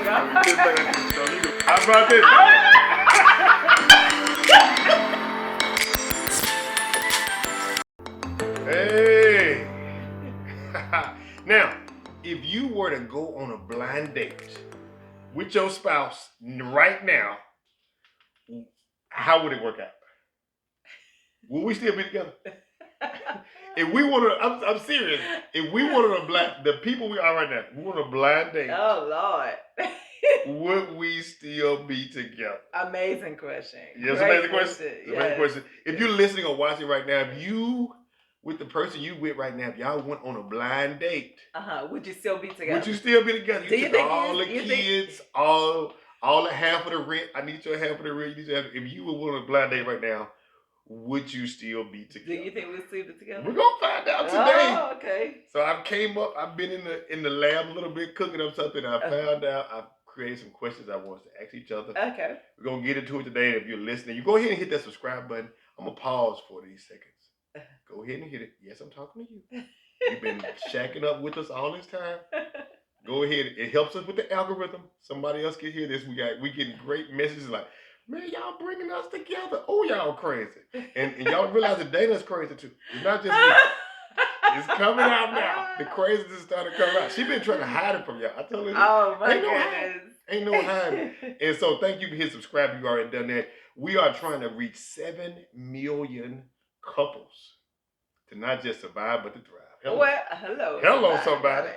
God. How about this? Hey. Now, if you were to go on a blind date with your spouse right now, how would it work out? Will we still be together? If we want to, I'm serious. If we wanted the people we are right now, we want a blind date. Oh Lord. Would we still be together? Amazing question. Yes, amazing question. Yes. Amazing question. If you're listening or watching right now, if you with the person you with right now, if y'all went on a blind date, would you still be together? Would you still be together? Do you took all the kids, all the half of the rent. I need your half of the rent. If you were on a blind date right now, would you still be together? Do you think we'll still be together? We're gonna find out today. Oh, okay. So I've been in the lab a little bit cooking up something. I found out. I've created some questions I want to ask each other. Okay. We're gonna get into it today. If you're listening, you go ahead and hit that subscribe button. I'm gonna pause for these seconds. Go ahead and hit it. Yes, I'm talking to you. You've been shacking up with us all this time. Go ahead. It helps us with the algorithm. Somebody else can hear this. We getting great messages like, man, y'all bringing us together. Oh, y'all crazy. And y'all realize that Dana's crazy too. It's not just me. It's coming out now. The craziness is starting to come out. She been trying to hide it from y'all. I told her. Oh my goodness. Ain't no hiding. And so thank you for hitting subscribe. You already done that. We are trying to reach 7 million couples to not just survive but to thrive. Hello. Well, hello. Hello, somebody.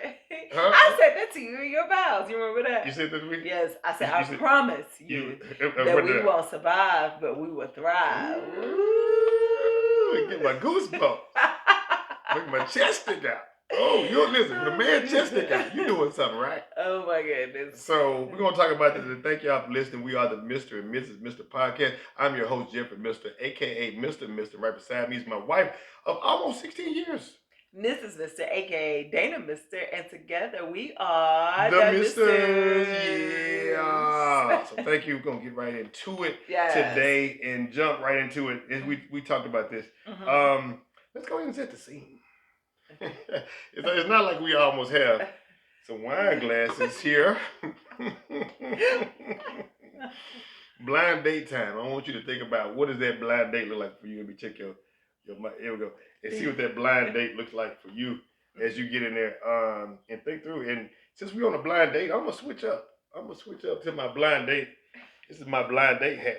Huh? I said that to you in your vows. You remember that? You said that to me? Yes. I said, I promise you that we won't survive, but we will thrive. Ooh, get my goosebumps. Make my chest stick out. Oh, you're listening. The man chest stick out. You doing something right. Oh, my goodness. So we're going to talk about this. And thank y'all for listening. We are the Mr. and Mrs. Mr. Podcast. I'm your host, Jeffrey Mr., a.k.a. Mr. Right beside me is my wife of almost 16 years. Mrs. Mr., a.k.a. Dana Mr., and together we are the Misters. Yeah. So thank you. We're going to get right into it today and jump right into it. We talked about this. Mm-hmm. Let's go ahead and set the scene. It's not like we almost have some wine glasses here. Blind date time. I want you to think about what does that blind date look like for you. Let me check your here we go. And see what that blind date looks like for you as you get in there and think through. And since we're on a blind date, I'm gonna switch up. To my blind date. This is my blind date hat.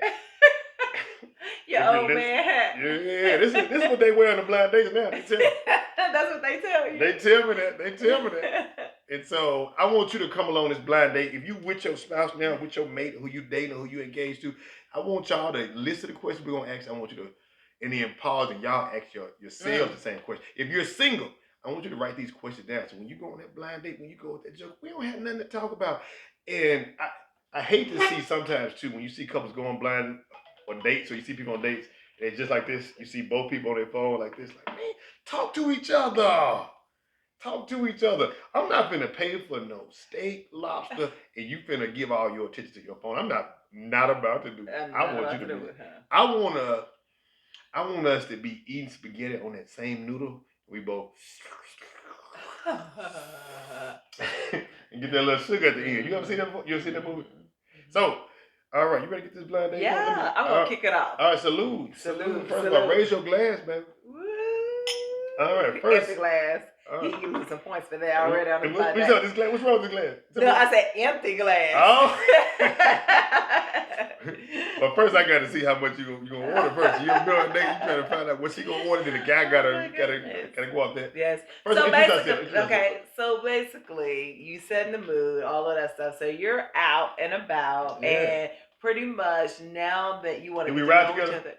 Your old man hat. Yeah, this is what they wear on the blind dates now. They tell me. That's what they tell you. They tell me that. And so I want you to come along this blind date. If you with your spouse now, with your mate, who you dating, who you engaged to, I want y'all to listen to the questions we're gonna ask. I want you to, and then pause and y'all ask yourselves the same question. If you're single, I want you to write these questions down. So when you go on that blind date, when you go with that joke, we don't have nothing to talk about. And I hate to see sometimes too when you see couples going blind on dates, or you see people on dates, and it's just like this. You see both people on their phone like this, like, man, talk to each other. I'm not finna pay for no steak, lobster, and you finna give all your attention to your phone. I'm not about to do that. I want you to do it. I want us to be eating spaghetti on that same noodle. We both and get that little sugar at the end. You ever seen that before? You ever seen that movie? So, all right, you ready to get this blind date? Yeah, I'm gonna kick it off. All right, salute. First of all, raise your glass, baby. Woo. All right, first. Empty glass. He can give me some points for that already on the blind date. What's wrong with this glass? No, I said empty glass. Oh. But first, I got to see how much you gonna order first. You go on a date, you trying to find out what she gonna order. Then the guy gotta go out there. Yes. First, so basically, you set in the mood, all of that stuff. So you're out and about, and pretty much now that you want to. Did we ride together?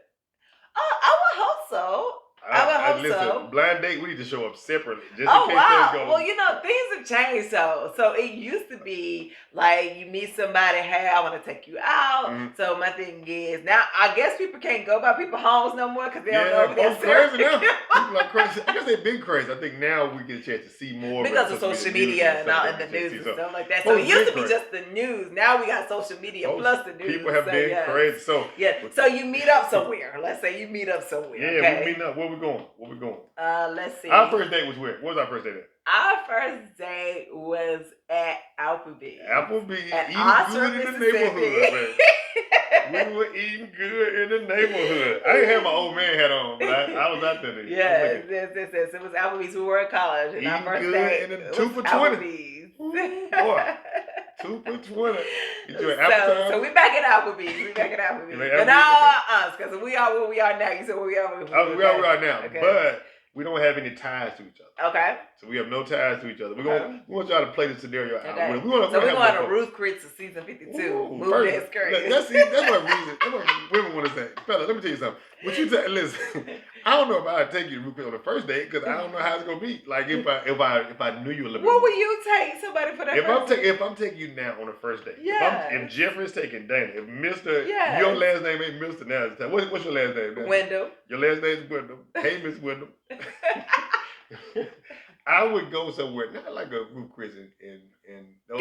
I would hope so. I would hope so. Blind date, we need to show up separately. Just in case things go. Well, things have changed. So it used to be like you meet somebody, hey, I want to take you out. Mm-hmm. So my thing is, now I guess people can't go by people's homes no more because they don't know if they're crazy now. People are crazy. I guess they've been crazy. I think now we get a chance to see more. Because of social media and all in the news and stuff like that. So it used to be just the news. Now we got social media plus the news. People have been crazy. So so you meet up somewhere. Let's say you meet up somewhere. Yeah, we meet up. where we going? Where we going? Let's see. Our first date was where? What was our first date at? Our first date was at Applebee's. Applebee's, at eating Oscar, good in the neighborhood, man. We were eating good in the neighborhood. I didn't have my old man hat on, but I was out there. Yes. It was Applebee's. We were in college, and our first date was 2 for 20. Applebe's. Boy, 2 for 20. Get you an appetizer. So we back at Applebee's. But now us, because we are where we are now. You said where we are. We are where we are now, okay. But we don't have any ties to each other. Okay. So we have no ties to each other. We want y'all to play the scenario out. Okay. We're going to Ruth Chris of season 52. Move that screen. That's what reason. That's what women want to say. Fella, let me tell you something. Listen, I don't know if I'd take you to Ruth Chris on the first date because I don't know how it's gonna be. Like if I knew you a little bit. What would you take somebody for that? If I'm taking you now on a first date. Yeah. If Jeffrey's taking Dana, if Mr. Your last name ain't Mr. now. What's your last name? Dana? Wendell. Your last name's Wendell. Hey, Miss Wendell. I would go somewhere, not like a Ruth Chris and can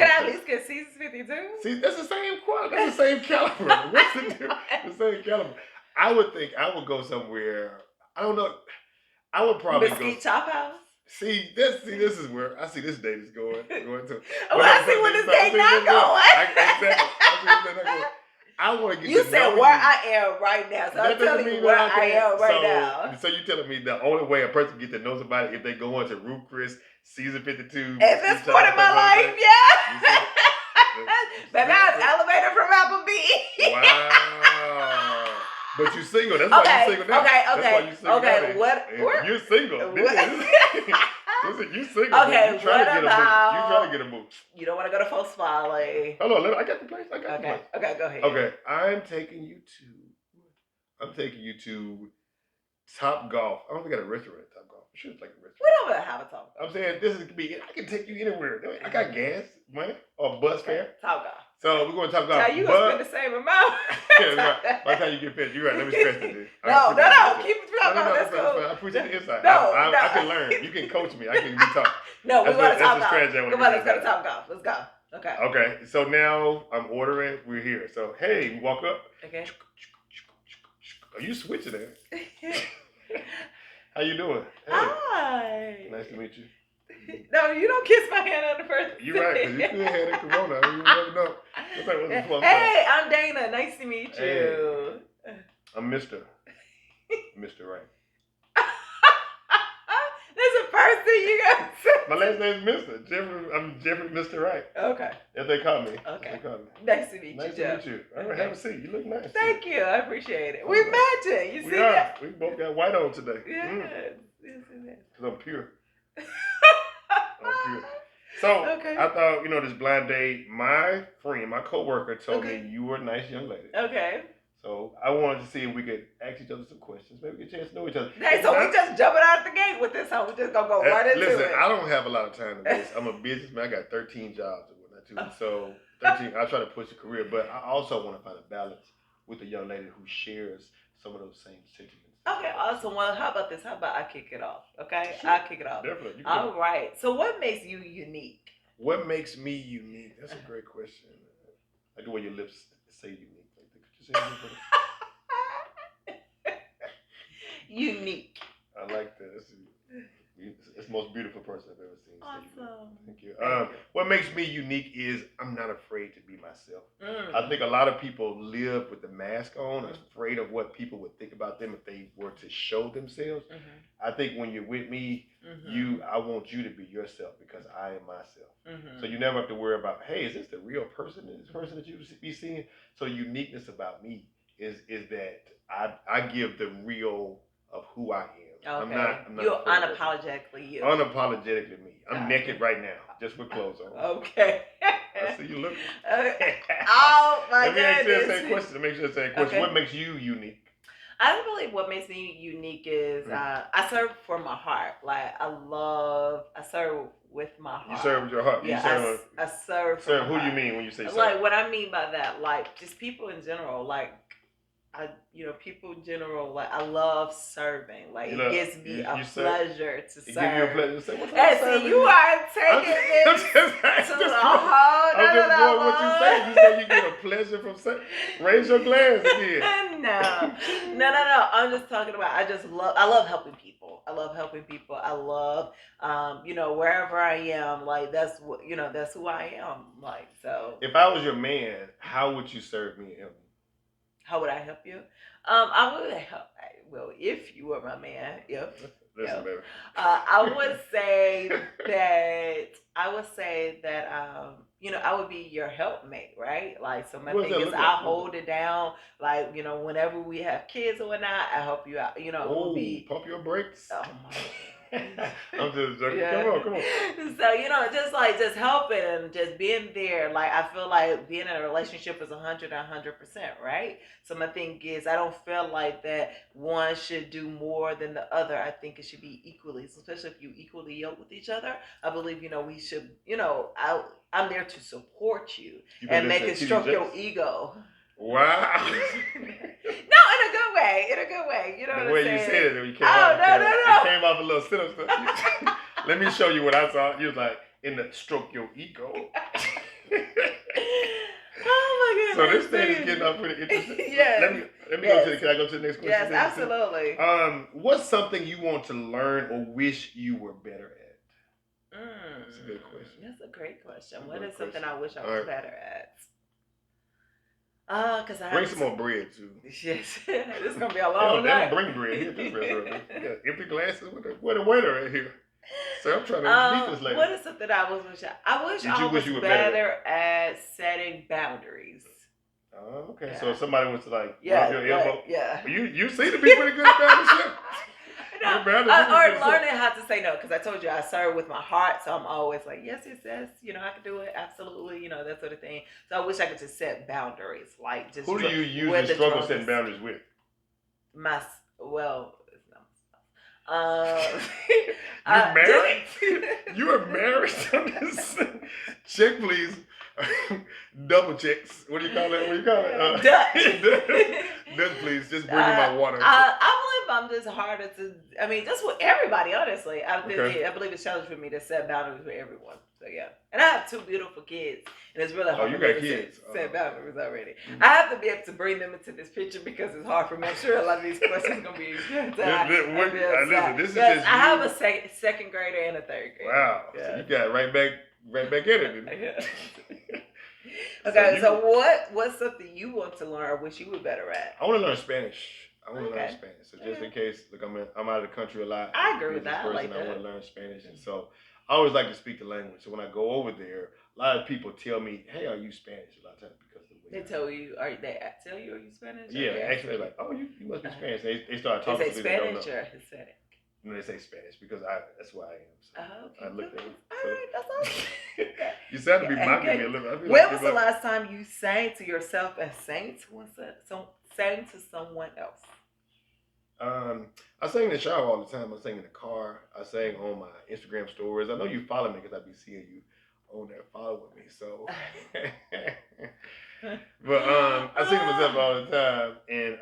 I at least get season 52? See, that's the same quality. That's the same caliber. What's the difference? The same caliber. I would think I would go somewhere. I don't know. I would probably Mesquite Chop House. See, this is where I see this date is going to. Oh, I see where this date not going. I want to get you to said know where you. I am right now, so I'm telling you where I am right now. So you telling me the only way a person get to know somebody if they go into Ruth Chris season 52? At this point in my life, yeah. But now it's elevated from Applebee's. Wow. But you single. That's why you single now. That's why you single now. What? You're single. Listen, you single. Okay, you trying to get a boo. You don't want to go to Folksville. Hold on, I got the place. Okay, go ahead. Okay, I'm taking you to Top Golf. I don't think I got a restaurant at Top Golf. I should like a restaurant. We don't have a Top Golf. I'm saying I can take you anywhere. I got gas, money, or bus fare. Top Golf. So we're going to Top Golf. Now you gonna spend the same amount. Right. By the time you get finished, you're right. Let me stress it, dude. No. Keep it Top Golf. That's cool. I appreciate the insight. No. I can learn. You can coach me. I can be taught. No, we want to Top Golf. Come on, let's go to Top Golf. Let's go. Okay. Okay. So now I'm ordering. We're here. So hey, we walk up. Okay. Are you switching it? How you doing? Hey. Hi. Nice to meet you. No, you don't kiss my hand on the first. You're right, because you could have the corona. You never know. Hey, I'm Dana. Nice to meet you. Hey. I'm Mr. Right. There's a person you got. My last name's Mr. Jeffrey. I'm Jeffrey Mr. Right. Okay. If they call me. Okay. They call me. Nice to meet you, Nice Jeff. to meet you. All right, have a seat. You look nice. Thank you. I appreciate it. We're matching. You see that? We both got white on today. Yes. Because I'm pure. So I thought, this blind date, my friend, my coworker told me you were a nice young lady. Okay. So I wanted to see if we could ask each other some questions. Maybe get a chance to know each other. Hey, so we just jumping out the gate with this, huh? We just gonna go right into it. Listen, I don't have a lot of time to waste. I'm a businessman. I got 13 jobs and whatnot too. So 13, I try to push a career, but I also want to find a balance with a young lady who shares some of those same sentiments. Okay, awesome. Well, how about this? How about I kick it off? Okay, sure. I'll kick it off. Definitely. All right. So, what makes you unique? What makes me unique? That's a great question. I like the way your lips say unique. Could you say unique? Unique. I like that. It's the most beautiful person I've ever seen. Awesome. Thank you. What makes me unique is I'm not afraid to be myself. I think a lot of people live with the mask on, afraid of what people would think about them if they were to show themselves. I think when you're with me, I want you to be yourself because I am myself. So you never have to worry about, hey, is this the real person? Is this person that you be seeing? So uniqueness about me is that I give the real of who I am. Okay. I'm not You're unapologetically you. Unapologetically me. I'm naked right now, just with clothes on. Okay. I see you looking. Oh my goodness. Let me ask you the same question. To make sure the same question. Okay. What makes you unique? I believe what makes me unique is I serve for my heart. Like I serve with my heart. You serve with your heart. Yeah, I serve for serve. my who heart. do you mean when you say serve? Like what I mean by that, like just people in general, like people in general, like I love serving. Like You it know, gives me a serve. pleasure to It gives you a serve. pleasure to say, "What's up, And serving see, you you?" are I'm taking just, this I'm to just a going. whole I'm nother just going what you say. You say you get a pleasure from saying. Raise your glass again. No. I'm just talking about. I love helping people. I love helping people. I love, wherever I am. Like that's that's who I am. Like so. If I was your man, how would you serve me and help me? How would I help you? I would help. Well, if you were my man, Listen, baby. I would say that I would be your helpmate, right? Like, so my What does thing that is, look I like? hold it down. Like, whenever we have kids or whatnot, I help you out. It would Oh, be. pump your brakes. Oh my. I'm just joking. Yeah. Come on. So, just helping and just being there. Like I feel like being in a relationship is 100%, right? So my thing is, I don't feel like that one should do more than the other. I think it should be equally, so especially if you equally yoke with each other. I believe we should. I'm there to support you and make it stroke your ego. Wow. No, in a good way. In a good way. You know the what I'm way you saying? said it, you came No. it came off a little sinister. Let me show you what I saw. You was like, in the stroke your ego. Oh my So goodness. this thing is getting up pretty interesting. Yes. Let me go to can I go to the next question? Yes, absolutely. What's something you want to learn or wish you were better at? That's a good question. That's a great question. That's What is something question. I wish I was better at? Because I bring some more bread too. Yes, this is gonna be a long they night. don't bring bread here. This restaurant. We got empty glasses with a waiter right here. So I'm trying to meet this lady. What is something I wish I was better at setting boundaries. Oh, okay. Yeah. So if somebody wants to rub your elbow, yeah. You seem to be pretty good at boundaries. No, or learning how to say no, because I told you I serve with my heart, so I'm always like yes, I can do it, absolutely, that sort of thing. So I wish I could just set boundaries, like just. Who do you usually struggle setting boundaries with? You married? You are married? Check, please. Double checks. What do you call it? Dutch, please. Just bring me my water. I believe I'm just harder to. I mean, just with everybody. Honestly, I believe it's a challenge for me to set boundaries with everyone. So yeah, and I have 2 beautiful kids, and it's really hard. Oh, you got kids. Set boundaries already. Mm-hmm. I have to be able to bring them into this picture because it's hard for me. I'm sure a lot of these questions are gonna be. Listen, this is just. I have a second grader and a third grader. Wow. Yeah. So you got right back in it. Okay, so what's something you want to learn or wish you were better at? I want to learn Spanish. So just in case, look, I'm out of the country a lot. I agree with that. I want to learn Spanish, and so I always like to speak the language. So when I go over there, a lot of people tell me, "Hey, are you Spanish?" A lot of times because of the way they tell you, are you Spanish? Yeah, actually, they're like, "Oh, you must be Spanish." They start talking. They say Spanish or Hispanic. No, they say Spanish because that's where I am. So okay. I looked at it. All right, that's awesome. You sound to be mocking me a little bit. When was the last time you sang to yourself and sang to someone else? I sing in the shower all the time. I sing in the car. I sing on my Instagram stories. I know you follow me because I be seeing you on there following me. So, but I sing to myself all the time. And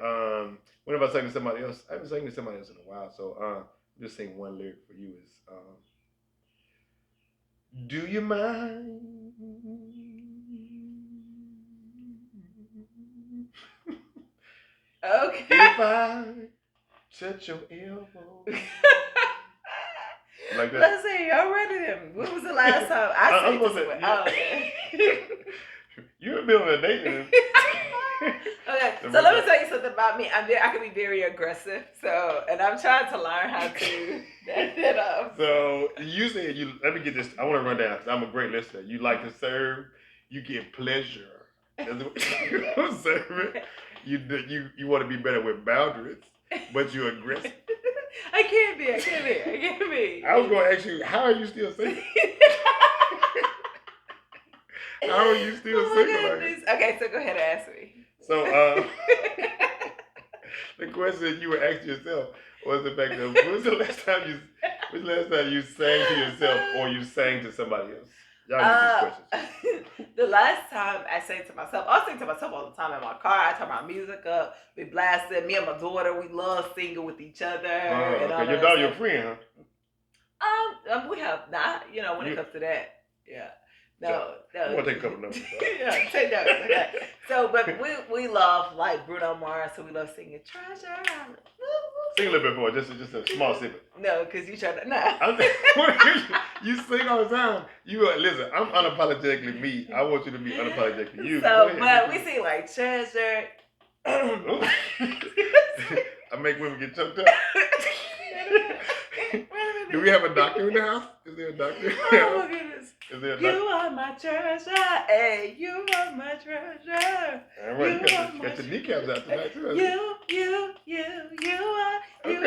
whenever I sing to somebody else, I haven't sang to somebody else in a while. So just sing one lyric for you is do you mind? Okay. If I touch your elbow. Like that. Let's see, y'all ready then. When was the last time I sang to You're in the middle of a date. Okay, so let me tell you something about me. I can be very aggressive, and I'm trying to learn how to back that up. So you said let me get this. I want to run down because I'm a great listener. You like to serve. You get pleasure. You serve it. You want to be better with boundaries, but you're aggressive. I can't be. I was going to ask you, how are you still single? How are you still single? Okay, so go ahead and ask me. So the question you were asking yourself was the fact that when was the last time you sang to yourself or you sang to somebody else? Y'all get these questions. The last time I say to myself, I sing to myself all the time in my car. I turn my music up, we blast it. Me and my daughter, we love singing with each other and all Okay, your that daughter, your stuff. friend, We have not, when it comes to that. Yeah. No, no. You want to take a couple numbers? Yeah, take notes. Okay. So, but we love like Bruno Mars, so we love singing Treasure. Sing a little bit for us, just a small snippet. No, because you try to. No. You sing all the time. Listen. I'm unapologetically me. I want you to be unapologetically you. So, but we sing like Treasure. I make women get choked up. Do we have a doctor in the house? Is there a doctor? Oh my goodness. Is there a doctor? You are my treasure. Hey, you are my treasure. All right, you got your kneecaps out tonight too. You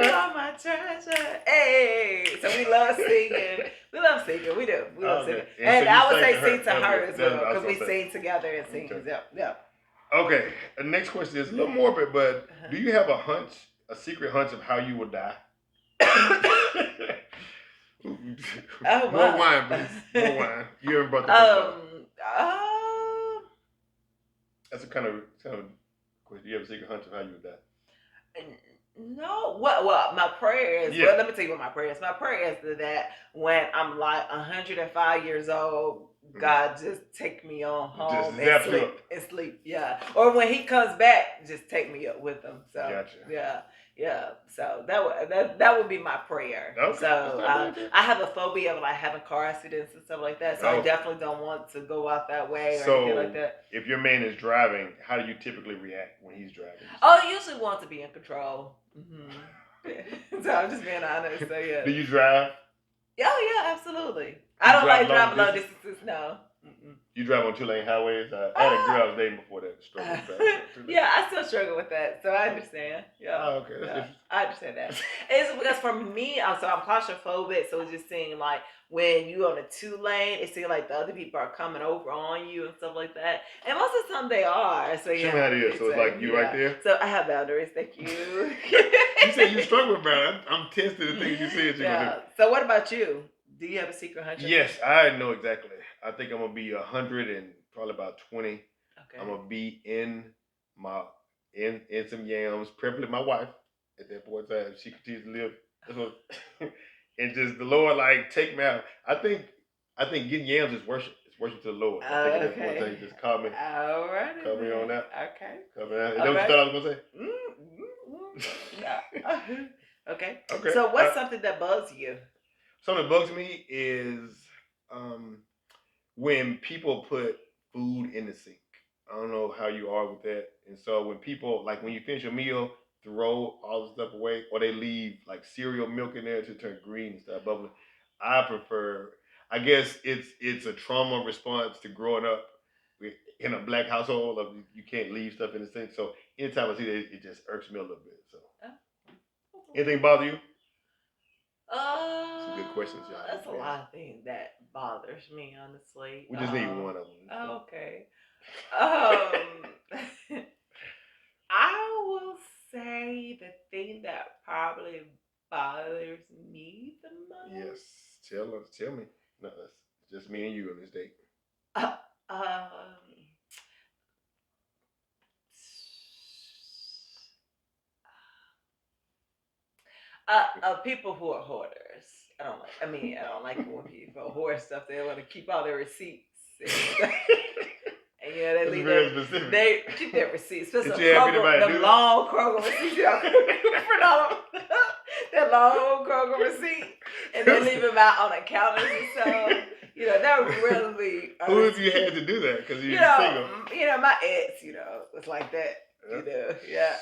are my treasure. Hey. So we love singing. We love singing. We do. We love singing. And so I would say sing to her as well because we sing together and sing. Okay. Yeah. Okay. The next question is a little morbid, but do you have a secret hunch of how you will die? More wine, please. More wine. You haven't brought that That's a kind of question. Do you have a secret hunch of how you would die? No. Well, my prayer is. Yeah. Well, let me tell you what my prayer is. My prayer is that when I'm like 105 years old, God just take me on home and sleep. Yeah. Or when He comes back, just take me up with Him. So gotcha. Yeah. So that would be my prayer. Okay. So I have a phobia of like having car accidents and stuff like that. So I definitely don't want to go out that way or anything like that. If your man is driving, how do you typically react when he's driving? Oh, I usually want to be in control. Mm-hmm. So I'm just being honest. So yeah. Do you drive? Oh yeah, absolutely. I don't like driving long distances. No. Mm-mm. You drive on 2-lane highways. I had a girl I was dating before that struggled with that. Yeah, I still struggle with that, so I understand. Yeah. Oh, okay. That's I understand that. It's because for me, I'm claustrophobic, so it just seems like when you on a 2-lane, it seems like the other people are coming over on you and stuff like that. And most of the time they are. So yeah. Show me how it is. So it's like you right there. So I have boundaries. Thank you. You said you struggle with boundaries. I'm testing the things you said you're gonna do. So what about you? Do you have a secret hunch? Yes, I know exactly. I think I'm gonna be 100 and probably about 20. Okay. I'm gonna be in some yams, preferably my wife at that point in time. She continues to live. And just the Lord like take me out. I think getting yams is worship. It's worship to the Lord. I think at that point in time, just call me. All right. Call me on that. Okay. Call me on that. Is that what you thought I was gonna say? Okay. So what's something that bugs you? Something that bugs me is when people put food in the sink. I don't know how you are with that. And so when people, like when you finish a meal, throw all the stuff away, or they leave like cereal milk in there to turn green and stuff bubbling. I guess it's a trauma response to growing up in a black household of you can't leave stuff in the sink. So anytime I see that, it just irks me a little bit. So anything bother you? Some good questions, y'all. That's a lot of things that bothers me, honestly. We just need one of them. Okay. I will say the thing that probably bothers me the most. Yes, tell me. No, it's just me and you on this date. People who are hoarders. I don't like when people hoard stuff. They want to keep all their receipts. And they leave they keep their receipts. Especially the long Kroger receipts. Print out that long Kroger receipt, and they leave them out on the counters and stuff. That would really. Who if you had to do that? Because you're single. My ex, was like that. Yeah.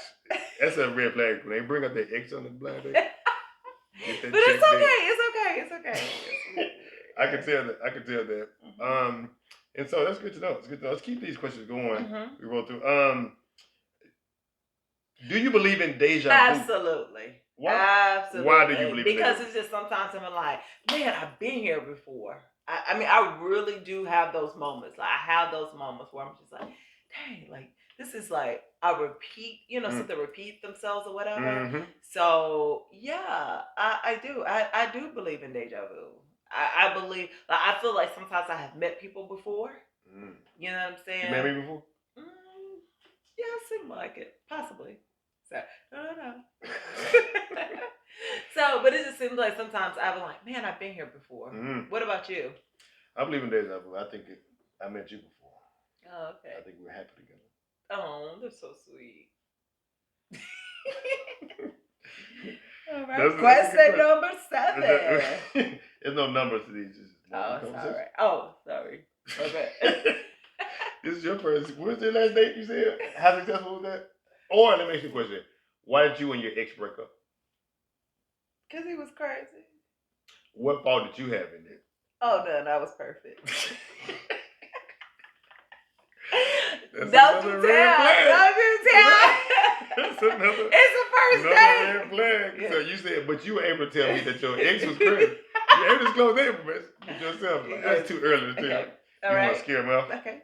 That's a red flag when they bring up their ex on the blind date. But it's okay. It's okay. I can tell that. And so that's good to know. Let's keep these questions going. Mm-hmm. We roll through. Do you believe in deja vu? Absolutely. Why? Absolutely. Why do you believe Because it's just sometimes I'm like, man, I've been here before. I really do have those moments. Like I have those moments where I'm just like, dang, like this is like a repeat, something repeat themselves or whatever. Mm-hmm. So yeah, I do. I do believe in deja vu. I believe. Like, I feel like sometimes I have met people before. Mm. You know what I'm saying? You met me before? Mm, yeah, it seemed like it, possibly. So I don't know. So, but it just seems like sometimes I'm like, man, I've been here before. Mm. What about you? I believe in Deja Vu. I think I met you before. Oh, okay. I think we're happy together. Oh, they're so sweet. All right. Question number 7. There's no numbers to these. Just oh, sorry. Oh, sorry. Okay. This is your first. What's your last date? You said how successful was that? Or let me ask you a question. Why did you and your ex break up? Because he was crazy. What fault did you have in it? Oh, no, that was perfect. That's Don't another you red tell. flag. Don't you tell. That's another. It's the first date. Red flag. Yeah. So you said, but you were able to tell me that your ex was crazy. You were able to disclose that information with yourself. Like, that's too early to tell. Okay. All you right. want to scare me off? Okay.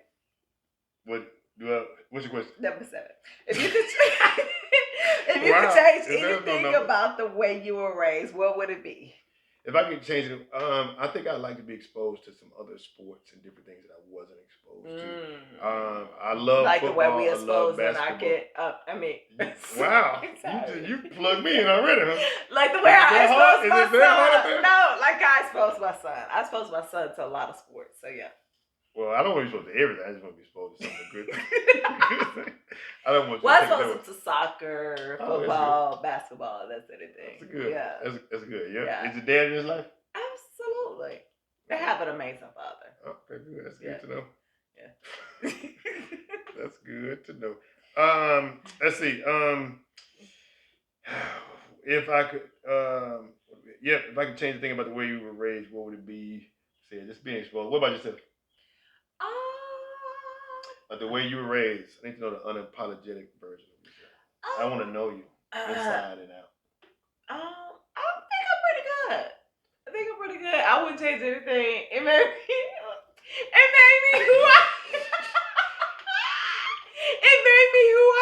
What's your question? Number 7. If you could, if you could change anything about the way you were raised, what would it be? If I could change it, I think I'd like to be exposed to some other sports and different things that I wasn't exposed to. I love like football. the way we exposed I love when our kid. I mean, wow, you plugged me in already, huh? Like the way I exposed my son. No, like I exposed my son. I exposed my son to a lot of sports. So yeah. Well, I don't want to be exposed to everything. I just want to be exposed to something good. I don't want you to take exposed to soccer, football, basketball, that sort of thing. That's good. Yeah. That's good. Yeah. Is your dad in his life? Absolutely. They have an amazing father. Okay, good. That's good to know. Yeah. That's good to know. Let's see. If I could, if I could change the thing about the way you were raised, what would it be? Say, just being exposed. What about yourself? Like the way you were raised. I need to know the unapologetic version of yourself. I want to know you inside and out. I think I'm pretty good. I wouldn't change anything. It made me who I. It made me who I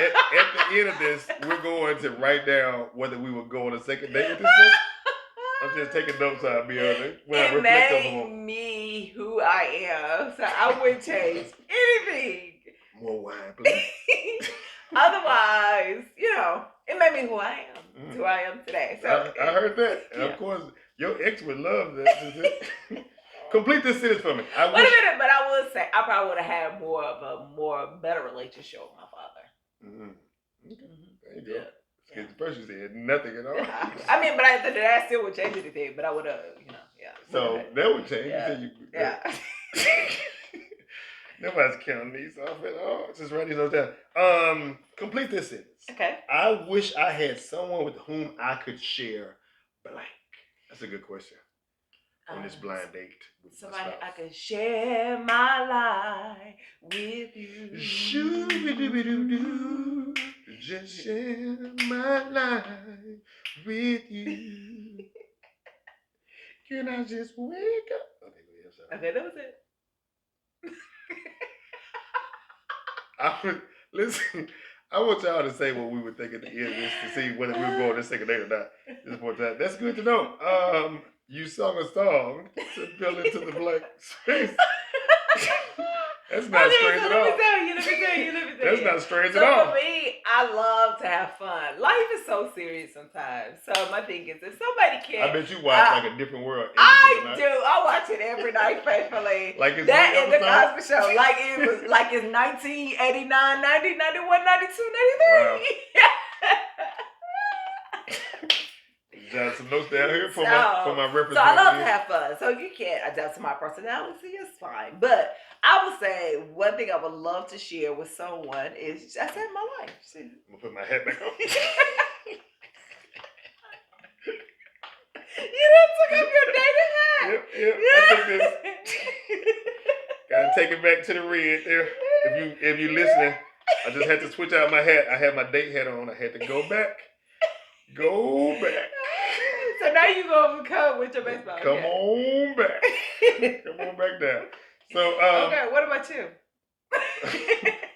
am. At the end of this, we're going to write down whether we would go on a second date with this person. I'm just taking notes on me on it. It made me who I am, so I wouldn't change anything. More wine, please. Otherwise, it made me who I am. Who I am today. So I heard that, and of course, your ex would love that. Complete this sentence for me. Wait a minute, but I would say I probably would have had more of a better relationship with my father. Okay. There you go. Because the person said nothing at all. I mean, but I still would change anything, but I would have, So that would change. Yeah. Nobody's counting these off at all. Just write these notes down. Complete this sentence. Okay. I wish I had someone with whom I could share blank. That's a good question. On this blind date. Somebody I could share my life with you. Shoo-be-doo-be-doo-doo. Just share my life with you. Can I just wake up? Okay, that was it. Listen, I want y'all to say what we would think at the end of this to see whether we would go on this second date or not. This more time. That's good to know. You sung a song to fill into the blank space. That's not strange at all. Let me tell you. That's not strange at all. So for me, I love to have fun. Life is so serious sometimes. So my thing is, if somebody can, I bet you watch like A Different World. I do. I watch it every night faithfully. Like it's that in the Cosby Show. Like it was like it's 1989, 90, 91, 92, 93. Wow. Got some notes down here for my reference. So I love to have fun. So you can't adapt to my personality, it's fine. But I would say one thing I would love to share with someone is I said my life. I'm gonna put my hat back on. You done took off your dating hat. Yep. I think this. Gotta take it back to the red there. If you listening, I just had to switch out my hat. I had my date hat on. I had to go back. So now you gonna come with your baseball Come hat. on back. Come on back down. So okay, what about you?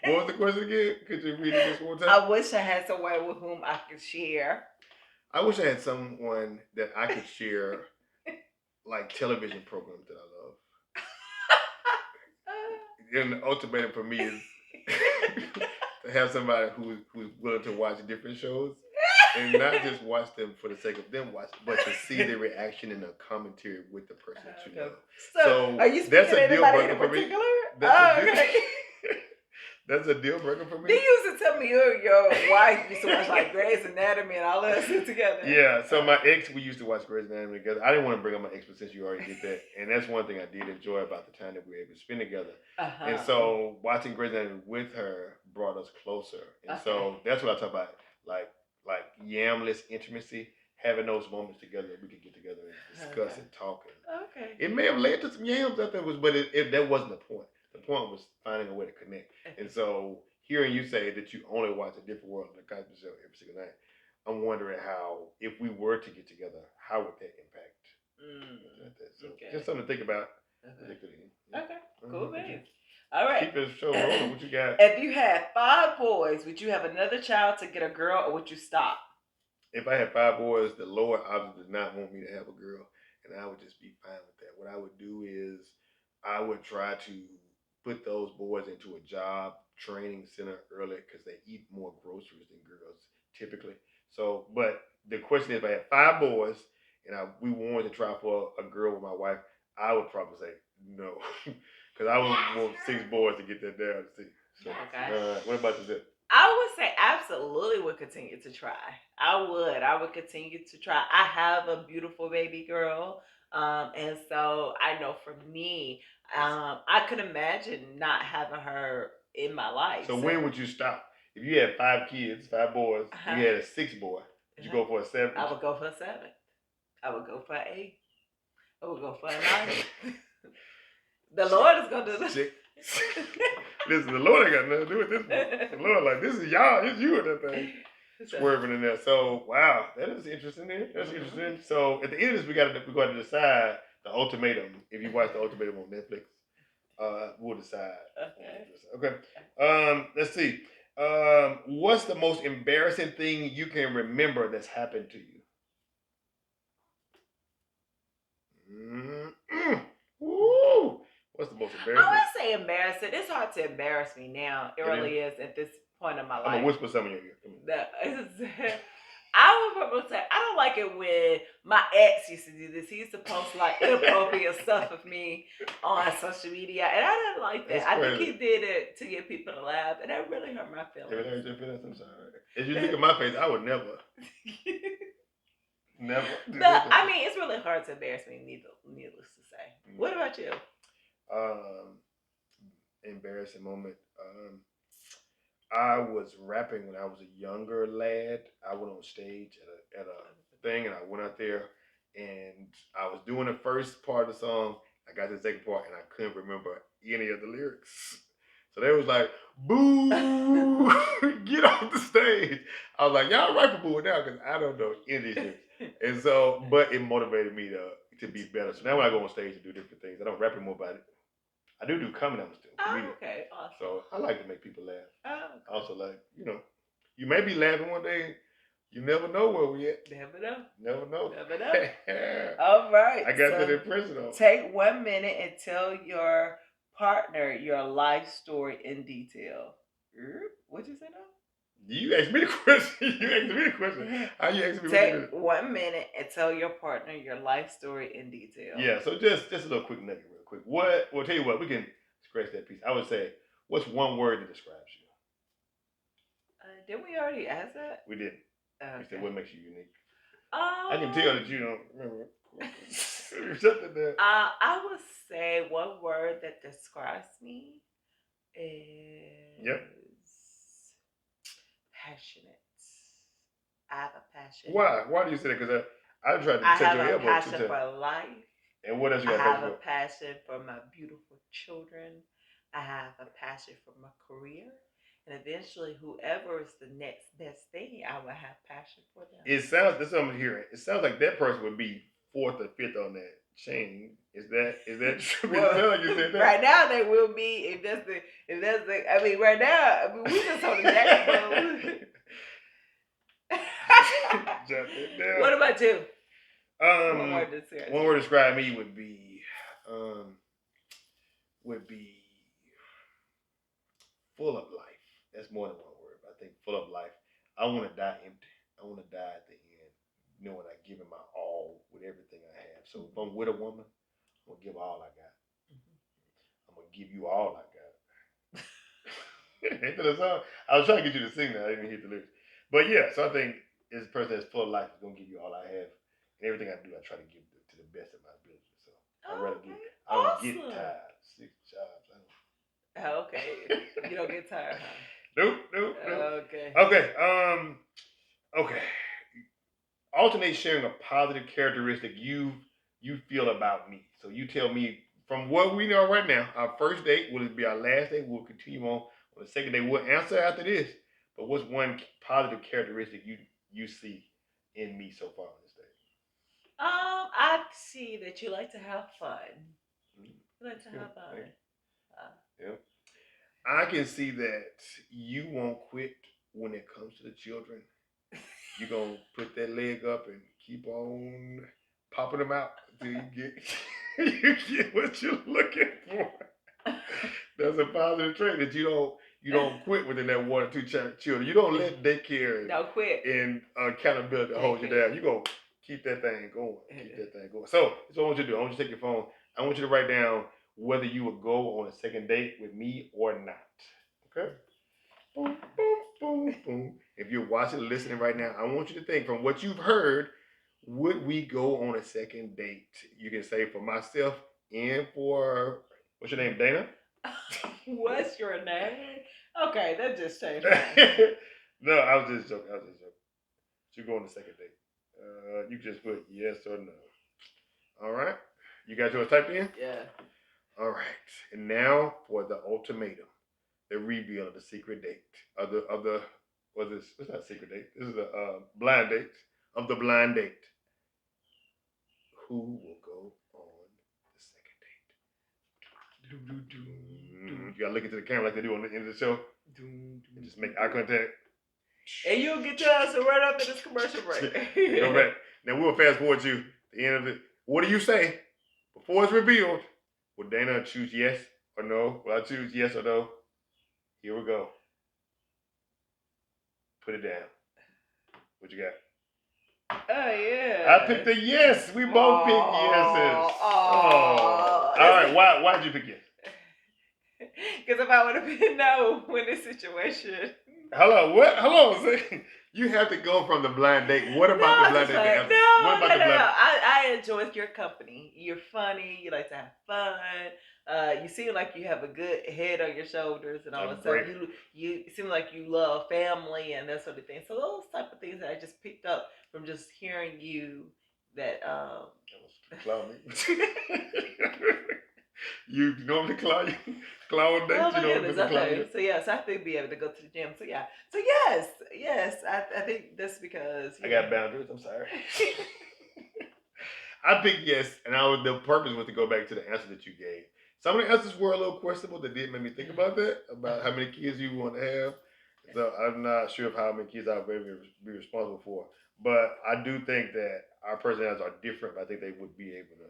What was the question again? Could you read it just one time? I wish I had someone with whom I could share. I wish I had someone that I could share like television programs that I love. And the ultimatum for me is to have somebody who's willing to watch different shows and not just watch them for the sake of them watching, but to see the reaction and the commentary with the person that you love. So, are you that's speaking a to deal anybody breaker in for me. particular? That's a deal. Okay. That's a deal breaker for me. You used to tell me your wife used to watch like Grey's Anatomy and all that shit together. Yeah, so my ex, we used to watch Grey's Anatomy together. I didn't want to bring up my ex, but since you already did that, and that's one thing I did enjoy about the time that we were able to spend together. And so watching Grey's Anatomy with her brought us closer. And so that's what I talk about, like yamless intimacy, having those moments together that we could get together and discuss and talk. And it may have led to some yams out there, but that wasn't the point. The point was finding a way to connect. And so hearing you say that you only watch A Different World on the Cosby Show every single night, I'm wondering how, if we were to get together, how would that impact? So just something to think about. Okay, cool, man. All right. Keep this show rolling. What you got? If you had 5 boys, would you have another child to get a girl, or would you stop? If I had 5 boys, the Lord obviously did not want me to have a girl, and I would just be fine with that. What I would do is I would try to put those boys into a job training center early because they eat more groceries than girls typically. So, but the question is, if I had 5 boys and we wanted to try for a girl with my wife, I would probably say no, because I would want 6 boys to get that down to see. So, what about you? I would say absolutely would continue to try. I would continue to try. I have a beautiful baby girl. And so I know for me, I could imagine not having her in my life. So when would you stop? If you had 5 kids, 5 boys, you had a 6th boy, would you go for a 7th? I would go for a 7th. I would go for an 8th. I would go for a 9th. The Lord is going to do this. Listen, the Lord ain't got nothing to do with this one. The Lord like, this is y'all, it's you in that thing. Swerving in there. So, wow, that is interesting there. That's interesting. So, at the end of this, we got to decide the ultimatum. If you watch the ultimatum on Netflix, we'll decide. Okay. Let's see. What's the most embarrassing thing you can remember that's happened to you? Woo! What's the most embarrassing? I would say embarrassing. It's hard to embarrass me now. It really is at this point in my life. I'm gonna whisper something in your ear. I would probably say I don't like it when my ex used to do this. He used to post like inappropriate stuff of me on social media, and I didn't like that. I think he did it to get people to laugh, and that really hurt my feelings. I'm sorry. As you look at my face, I would never. Never. No, I mean it's really hard to embarrass me. Needless to say. What about you? Embarrassing moment. I was rapping when I was a younger lad. I went on stage at a thing, and I went out there, and I was doing the first part of the song. I got to the second part, and I couldn't remember any of the lyrics. So they was like, "Boo! Get off the stage!" I was like, "Y'all right for booing now because I don't know any of these lyrics." And so, but it motivated me to be better. So now when I go on stage and do different things, I don't rap anymore about it. I do comedy. I'm still comedian. Okay, awesome. So I like to make people laugh. Okay. Also, like, you may be laughing one day. You never know where we at. Never know. Never know. Never know. All right. I got that impression on. Take 1 minute and tell your partner your life story in detail. What'd you say now? You asked me the question. How you asking me? Take 1 minute and tell your partner your life story in detail. Yeah. So just a little quick nugget, real quick. We'll tell you what. We can scratch that piece. I would say, what's one word that describes you? Didn't we already ask that? We did. Okay. We said what makes you unique. I can tell that you don't remember. Something there. I would say one word that describes me is passionate. I have a passion. Why? Why do you say that? Because I tried to touch your elbow. I have a passion for life. And what else you got? I have a passion for my beautiful children. I have a passion for my career. And eventually, whoever is the next best thing, I will have passion for them. That's what I'm hearing. It sounds like that person would be 4th or 5th on that chain. Is that true? Well, like you said that? Right now they will be. If that's the. I mean, right now, we just on the next. What about you? One word to describe One you. word to describe me would be full of life. That's more than one word. I think full of life. I want to die empty. I want to die at the end, knowing I given my all with everything I have. So if I'm with a woman, I'm gonna give all I got. I'm gonna give you all I got. Ain't that a song? I was trying to get you to sing that. I didn't hit the lyrics. But yeah, so I think this person that's full of life is gonna give you all I have, and everything I do, I try to give to the best of my ability. So I rather Okay. get. I don't get Awesome. tired. 6 jobs. Okay. You don't get tired, huh? Nope. Okay. Okay. Okay. Alternate sharing a positive characteristic you feel about me. So you tell me from what we know right now. Our first date will it be our last date? We'll continue on the second date. We'll answer after this. But what's one positive characteristic you see in me so far on this date? I see that you like to have fun. Mm, You like that's to good. have fun. Thank Uh, you. Yeah. I can see that you won't quit when it comes to the children. You're gonna put that leg up and keep on popping them out until you get you get what you're looking for. That's a positive trait that you don't quit within that 1 or 2 children. You don't let daycare don't quit. and accountability hold you down. You go keep that thing going. Keep that thing going. So that's what I want you to do. I want you to take your phone. I want you to write down whether you would go on a second date with me or not. Okay? Boom, boom, boom, boom. If you're watching, listening right now, I want you to think from what you've heard, would we go on a second date? You can say for myself and for, what's your name, Dana? What's your name? Okay, that just changed No, mine. I was just joking. You go on the second date. You just put yes or no. All right. You got yours typed in? Yeah. All right. And now for the ultimatum. The reveal of the secret date of the was this? It's not a secret date. This is a blind date of the blind date. Who will go on the second date? You gotta look into the camera like they do on the end of the show, and just make eye contact. And you'll get your answer right after this commercial break. Go back. Now we'll fast forward to the end of it. What do you say before it's revealed? Will Dana choose yes or no? Will I choose yes or no? Here we go. Put it down. What you got? Oh yeah. I picked a yes. We both picked yeses. Oh. All right. Why'd you pick yes? Because if I would have been no in this situation. Hello. What? Hello. You have to go from the blind date. What about the blind date? Like, What about the blind date? I enjoy your company. You're funny. You like to have fun. You seem like you have a good head on your shoulders and all that stuff. You seem like you love family and that sort of thing. So those type of things that I just picked up from just hearing you. That Clown me. You normally clown on dates. Oh my You know goodness. Okay. So yes, I have to be able to go to the gym. So yeah. So yes. I think that's because I got boundaries. I'm sorry. I picked yes, and the purpose was to go back to the answer that you gave. Some of the answers were a little questionable. That did make me think about that, about how many kids you want to have. So I'm not sure of how many kids I'll be responsible for. But I do think that our personalities are different. But I think they would be able to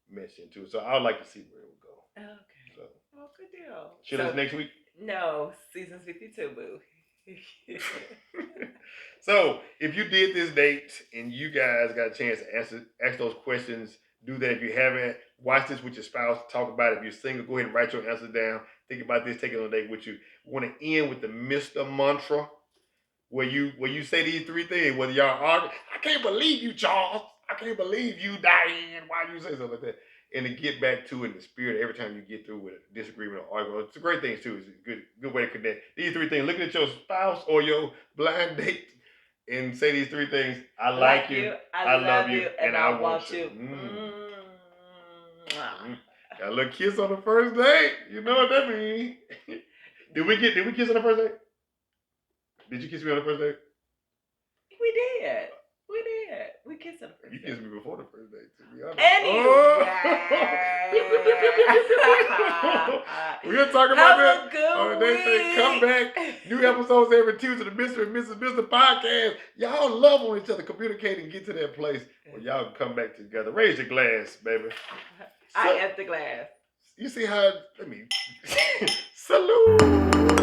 mesh into it. So I would like to see where it would go. Okay. So, well, good deal. Sheila's next week? No, season 52, boo. So if you did this date and you guys got a chance to ask those questions, do that. If you haven't, watch this with your spouse. Talk about it. If you're single, go ahead and write your answers down. Think about this. Take it on a date with you. Want to end with the Mr. Mantra, where you say these three things. Whether y'all argue, I can't believe you, Charles. I can't believe you, Diane. Why you say something like that? And to get back to it in the spirit every time you get through with a disagreement or argument. It's a great thing too. It's a good way to connect. These three things. Looking at your spouse or your blind date and say these three things. I like you. I love you, and I want you. Got a little kiss on the first date. You know what that means. Did we kiss on the first date? Did you kiss me on the first date? We did. We kissed on the first date. You kissed me before the first date, to be honest. Anyway. We're gonna talk about Have that a good on the next thing. Come back. New episodes every Tuesday. The Mr. and Mrs. Business Podcast. Y'all love on each other, communicate, and get to that place where y'all can come back together. Raise your glass, baby. I am the glass. You see how? Let me salute.